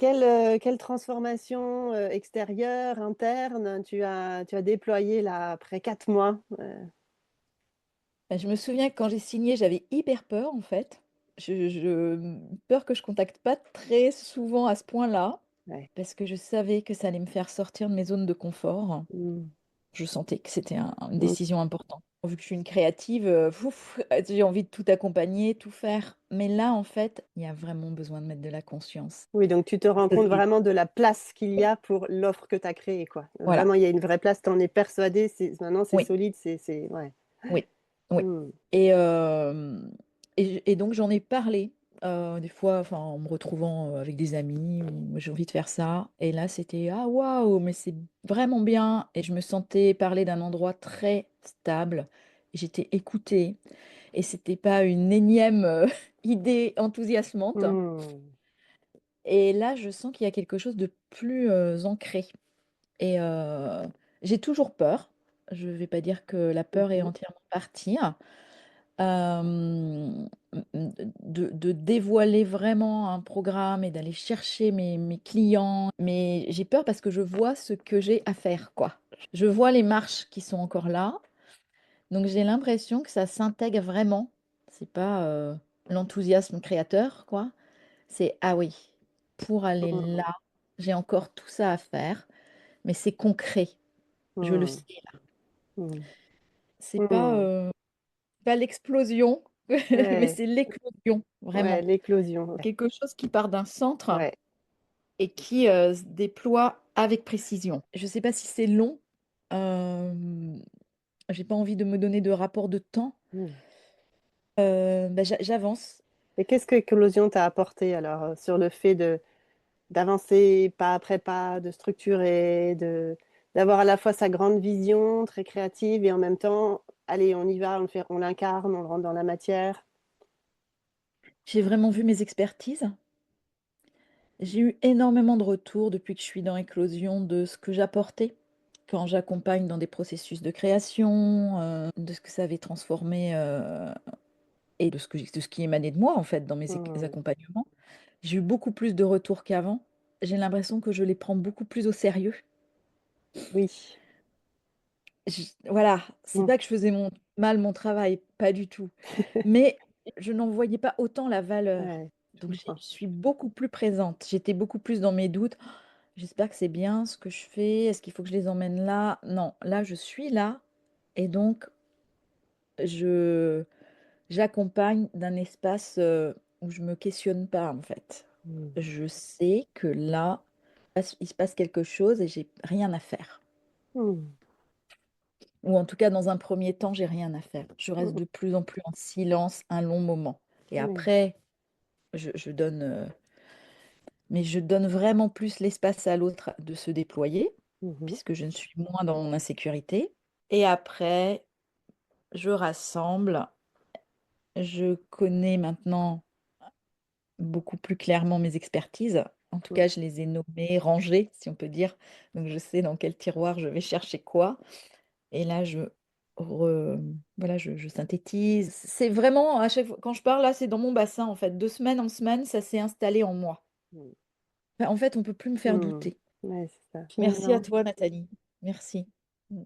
Quelle transformation, extérieure, interne, tu as déployée là après 4 mois? Bah, je me souviens que quand j'ai signé, j'avais hyper peur en fait. Peur que je contacte pas très souvent à ce point-là, Ouais. parce que je savais que ça allait me faire sortir de mes zones de confort. Mmh. Je sentais que c'était une Mmh. décision importante. Vu que je suis une créative, j'ai envie de tout accompagner, tout faire. Mais là, en fait, il y a vraiment besoin de mettre de la conscience. Oui, donc tu te rends Ça, compte c'est vraiment de la place qu'il y a pour l'offre que tu as créée, quoi. voilà, Vraiment, il y a une vraie place, tu en es persuadée, maintenant c'est oui, solide, c'est ouais. oui, oui. Mmh. Et et donc j'en ai parlé, des fois, enfin, en me retrouvant, avec des amis où j'ai envie de faire ça et là, c'était: «Ah waouh, mais c'est vraiment bien» et je me sentais parler d'un endroit très stable. J'étais écoutée et c'était pas une énième, idée enthousiasmante Mmh. et là, je sens qu'il y a quelque chose de plus, ancré et j'ai toujours peur. Je vais pas dire que la Mmh peur est mh. entièrement partie. De dévoiler vraiment un programme et d'aller chercher mes clients, mais j'ai peur parce que je vois ce que j'ai à faire, quoi. Je vois les marches qui sont encore là, donc j'ai l'impression que ça s'intègre vraiment. C'est pas, l'enthousiasme créateur, quoi. C'est: «Ah oui, pour aller Mmh. là, j'ai encore tout ça à faire, mais c'est concret, je le Mmh. sais là». Mmh. C'est pas, Mmh. pas l'explosion, mais Ouais, c'est l'éclosion, ouais, vraiment. l'éclosion, ouais. Quelque chose qui part d'un centre Ouais. et qui, se déploie avec précision. Je ne sais pas si c'est long, hem, j'ai pas envie de me donner de rapport de temps, Mmh. bah, j'avance. Et qu'est-ce que Éclosion t'a apporté alors, sur le fait d'avancer pas après pas, de structurer, d'avoir à la fois sa grande vision très créative et en même temps: «Allez, on y va, on l'incarne, on rentre dans la matière». J'ai vraiment vu mes expertises. J'ai eu énormément de retours depuis que je suis dans Éclosion de ce que j'apportais quand j'accompagne dans des processus de création, de ce que ça avait transformé, et de ce qui émanait de moi, en fait, dans mes Mmh. accompagnements. J'ai eu beaucoup plus de retours qu'avant. J'ai l'impression que je les prends beaucoup plus au sérieux. Oui. Voilà, c'est Mmh. pas que je faisais mal mon travail, pas du tout, mais je n'en voyais pas autant la valeur. Ouais, je Donc comprends. je suis beaucoup plus présente. J'étais beaucoup plus dans mes doutes. «J'espère que c'est bien ce que je fais. Est-ce qu'il faut que je les emmène là?» Non, là, je suis là et donc je j'accompagne d'un espace, où je me questionne pas, en fait. Mmh. Je sais que là, il se passe quelque chose et j'ai rien à faire. Mmh. Ou en tout cas, dans un premier temps, j'ai rien à faire. Je reste Mmh. de plus en plus en silence un long moment et Oui. après, je donne, mais je donne vraiment plus l'espace à l'autre de se déployer, Mmh mh. puisque je ne suis moins dans mon insécurité et après, je rassemble. Je connais maintenant beaucoup plus clairement mes expertises. En tout Mmh. cas, je les ai nommées, rangées, si on peut dire. Donc je sais dans quel tiroir je vais chercher quoi. Et là, re voilà, je synthétise. C'est vraiment à chaque fois quand je parle là, c'est dans mon bassin en fait. De semaine en semaine, ça s'est installé en moi. Mmh. Bah, en fait, on peut plus me faire Mmh. douter. Ouais, c'est ça. Merci à Finalement toi Nathalie. Merci. Mmh.